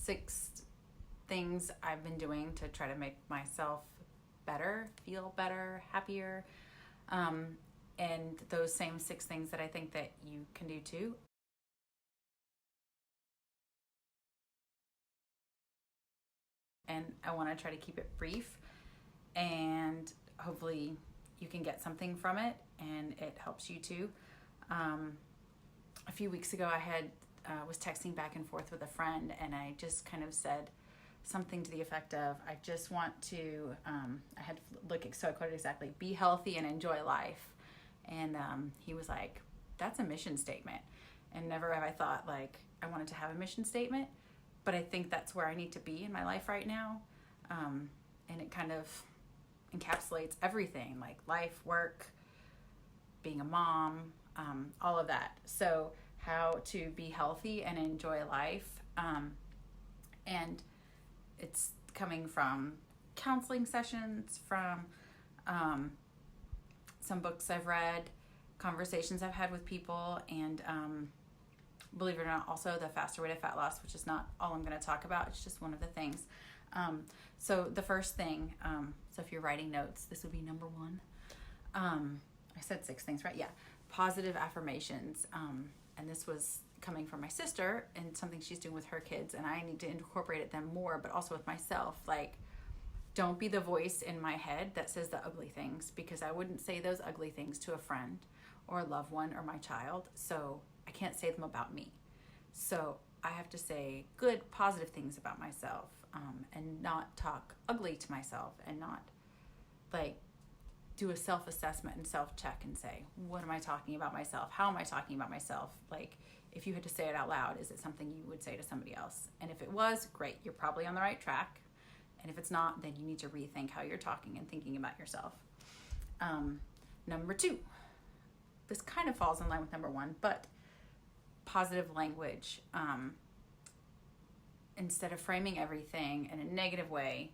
6 things I've been doing to try to make myself better, feel better, happier. And those same 6 things that I think that you can do too. And I want to try to keep it brief, and hopefully you can get something from it and it helps you too. A few weeks ago, I was texting back and forth with a friend, and I just kind of said something to the effect of, I just want to, I had to look, so I quoted exactly, be healthy and enjoy life. And he was like, that's a mission statement. And never have I thought like I wanted to have a mission statement, but I think that's where I need to be in my life right now. And it kind of encapsulates everything, like life, work, being a mom, all of that. So how to be healthy and enjoy life. And it's coming from counseling sessions, from some books I've read, conversations I've had with people, and believe it or not, also the faster way to fat loss, which is not all I'm going to talk about. It's just one of the things. So the first thing, so if you're writing notes, this would be number 1. I said 6 things, right? Yeah. Positive affirmations. And this was coming from my sister and something she's doing with her kids. And I need to incorporate them more, but also with myself. Like, don't be the voice in my head that says the ugly things, because I wouldn't say those ugly things to a friend or a loved one or my child. So I can't say them about me. So I have to say good, positive things about myself, and not talk ugly to myself, and not like do a self-assessment and self-check and say, what am I talking about myself? How am I talking about myself? Like, if you had to say it out loud, is it something you would say to somebody else? And if it was, great, you're probably on the right track. And if it's not, then you need to rethink how you're talking and thinking about yourself. Number 2, this kind of falls in line with number 1, but positive language. Instead of framing everything in a negative way,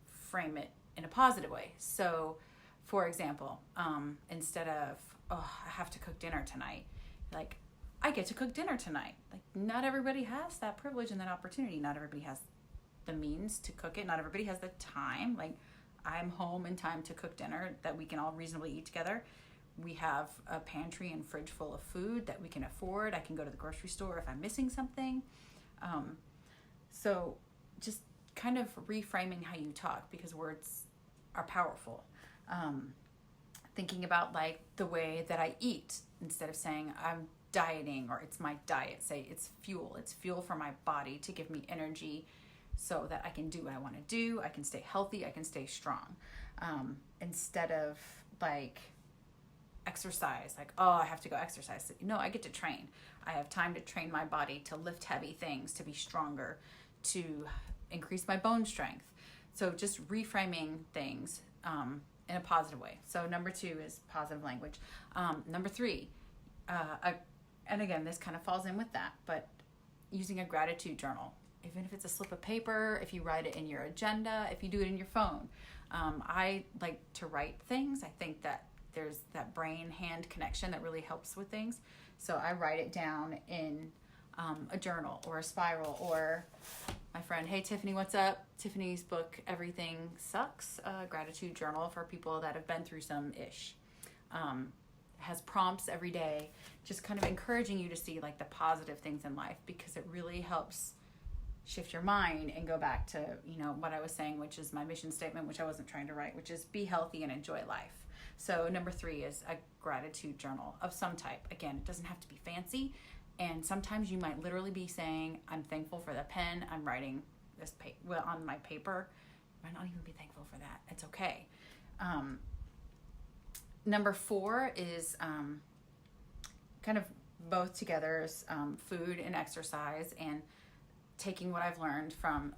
frame it in a positive way. So, for example, instead of, oh, I have to cook dinner tonight, like, I get to cook dinner tonight. Like, not everybody has that privilege and that opportunity. Not everybody has the means to cook it. Not everybody has the time. Like, I'm home in time to cook dinner that we can all reasonably eat together. We have a pantry and fridge full of food that we can afford. I can go to the grocery store if I'm missing something. So just kind of reframing how you talk, because words are powerful. Thinking about like the way that I eat, instead of saying I'm dieting or it's my diet, say it's fuel for my body to give me energy so that I can do what I want to do. I can stay healthy. I can stay strong. Instead of like exercise, like, oh, I have to go exercise. No, I get to train. I have time to train my body to lift heavy things, to be stronger, to increase my bone strength. So just reframing things in a positive way. So number 2 is positive language. Number 3, and again, this kind of falls in with that, but using a gratitude journal. Even if it's a slip of paper, if you write it in your agenda, if you do it in your phone. I like to write things. I think that there's that brain-hand connection that really helps with things. So I write it down in a journal or a spiral, or my friend, hey, Tiffany, what's up? Tiffany's book, Everything Sucks, a gratitude journal for people that have been through some ish. Has prompts every day, just kind of encouraging you to see like the positive things in life, because it really helps shift your mind and go back to, what I was saying, which is my mission statement, which I wasn't trying to write, which is be healthy and enjoy life. So number 3 is a gratitude journal of some type. Again, it doesn't have to be fancy. And sometimes you might literally be saying, I'm thankful for the pen I'm writing this on my paper. You might not even be thankful for that. It's okay. Number 4 is kind of both together, is food and exercise, and taking what I've learned from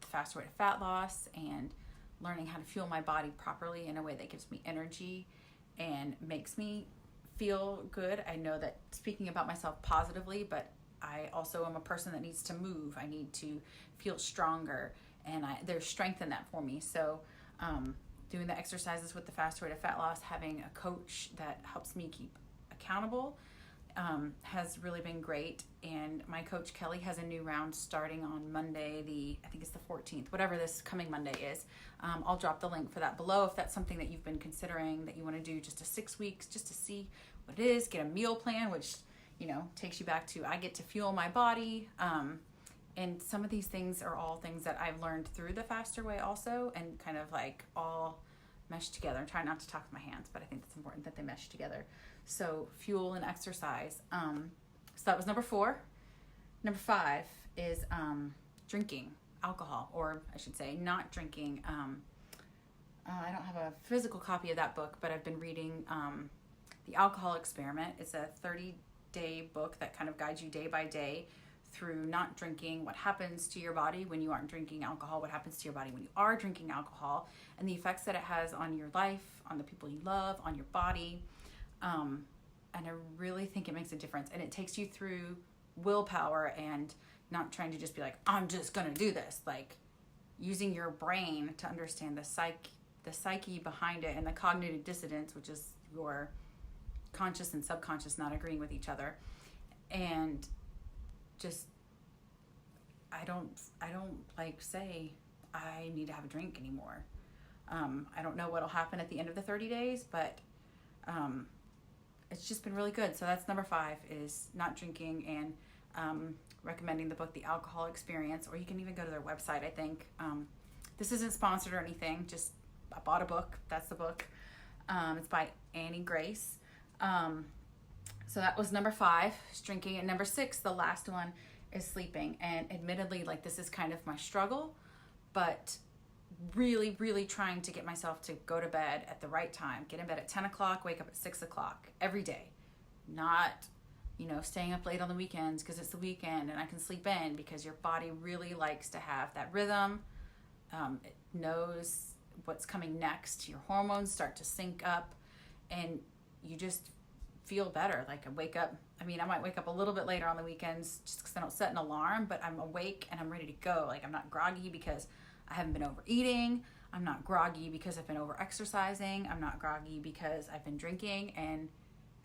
the faster way to fat loss and learning how to fuel my body properly in a way that gives me energy and makes me feel good. I know that speaking about myself positively, but I also am a person that needs to move. I need to feel stronger, and there's strength in that for me. So doing the exercises with the faster way to fat loss, having a coach that helps me keep accountable, has really been great. And my coach Kelly has a new round starting on Monday, I think it's the 14th, whatever this coming Monday is. I'll drop the link for that below if that's something that you've been considering, that you want to do just a 6 weeks just to see what it is. Get a meal plan, which, takes you back to, I get to fuel my body. And some of these things are all things that I've learned through the Faster Way also, and kind of like all mesh together. I'm trying not to talk with my hands, but I think it's important that they mesh together. So fuel and exercise. So that was number 4. Number 5 is drinking alcohol, or I should say not drinking. I don't have a physical copy of that book, but I've been reading The Alcohol Experiment. It's a 30-day book that kind of guides you day by day through not drinking, what happens to your body when you aren't drinking alcohol, what happens to your body when you are drinking alcohol, and the effects that it has on your life, on the people you love, on your body. And I really think it makes a difference. And it takes you through willpower and not trying to just be like, I'm just going to do this. Like using your brain to understand the psyche behind it, and the cognitive dissonance, which is your conscious and subconscious not agreeing with each other. And just, I don't like say I need to have a drink anymore. I don't know what'll happen at the end of the 30 days, but it's just been really good. So that's number 5 is not drinking, and recommending the book, The Alcohol Experience, or you can even go to their website, I think. This isn't sponsored or anything, just I bought a book. That's the book. It's by Annie Grace. So that was number 5, is drinking. And number 6, the last one, is sleeping. And admittedly, like, this is kind of my struggle, but really, really trying to get myself to go to bed at the right time. Get in bed at 10 o'clock, wake up at 6 o'clock every day. Not, staying up late on the weekends because it's the weekend and I can sleep in, because your body really likes to have that rhythm. It knows what's coming next. Your hormones start to sync up and you just feel better. Like I might wake up a little bit later on the weekends just because I don't set an alarm, but I'm awake and I'm ready to go. Like I'm not groggy because I haven't been overeating. I'm not groggy because I've been over exercising. I'm not groggy because I've been drinking, and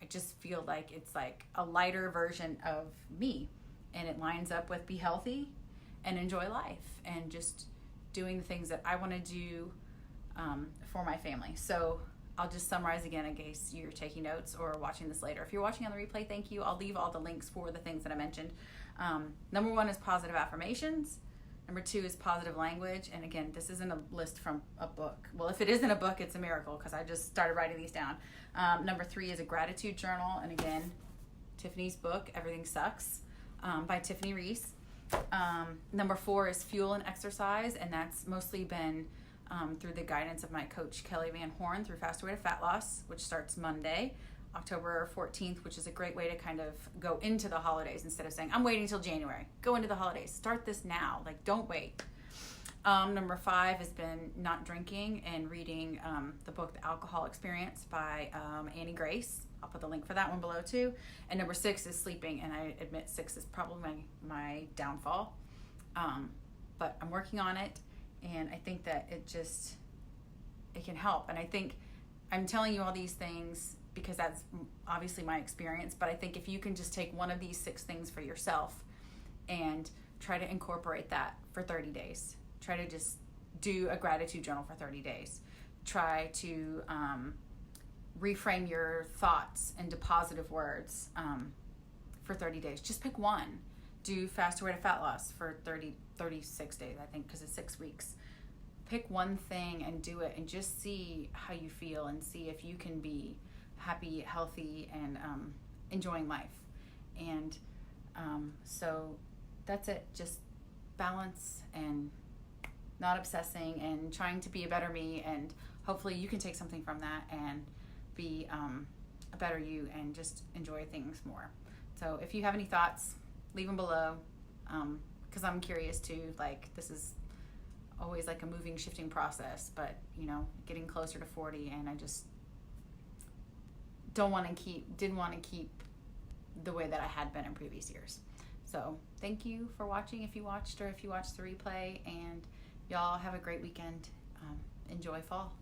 I just feel like it's like a lighter version of me, and it lines up with be healthy and enjoy life and just doing the things that I want to do for my family. So I'll just summarize again in case you're taking notes or watching this later. If you're watching on the replay, thank you. I'll leave all the links for the things that I mentioned. Number 1 is positive affirmations. Number 2 is positive language. And again, this isn't a list from a book. Well, if it isn't a book, it's a miracle because I just started writing these down. Number 3 is a gratitude journal. And again, Tiffany's book, Everything Sucks, by Tiffany Reese. Number 4 is fuel and exercise. And that's mostly been through the guidance of my coach, Kelly Van Horn, through Faster Way to Fat Loss, which starts Monday, October 14th, which is a great way to kind of go into the holidays instead of saying, I'm waiting till January. Go into the holidays. Start this now. Like, don't wait. Number 5 has been not drinking and reading the book, The Alcohol Experience by Annie Grace. I'll put the link for that one below too. And number 6 is sleeping. And I admit 6 is probably my downfall. But I'm working on it. And I think that it can help. And I think I'm telling you all these things because that's obviously my experience. But I think if you can just take one of these 6 things for yourself and try to incorporate that for 30 days. Try to just do a gratitude journal for 30 days. Try to reframe your thoughts into positive words for 30 days. Just pick one. Do Faster Way to Fat Loss for 36 days, I think, because it's 6 weeks. Pick one thing and do it and just see how you feel and see if you can be happy, healthy, and enjoying life. And so that's it. Just balance and not obsessing and trying to be a better me, and hopefully you can take something from that and be a better you and just enjoy things more. So if you have any thoughts, leave them below, because I'm curious too. Like, this is always like a moving, shifting process, but getting closer to 40, and I just didn't want to keep the way that I had been in previous years. So thank you for watching, if you watched, or if you watched the replay, and y'all have a great weekend. Enjoy fall.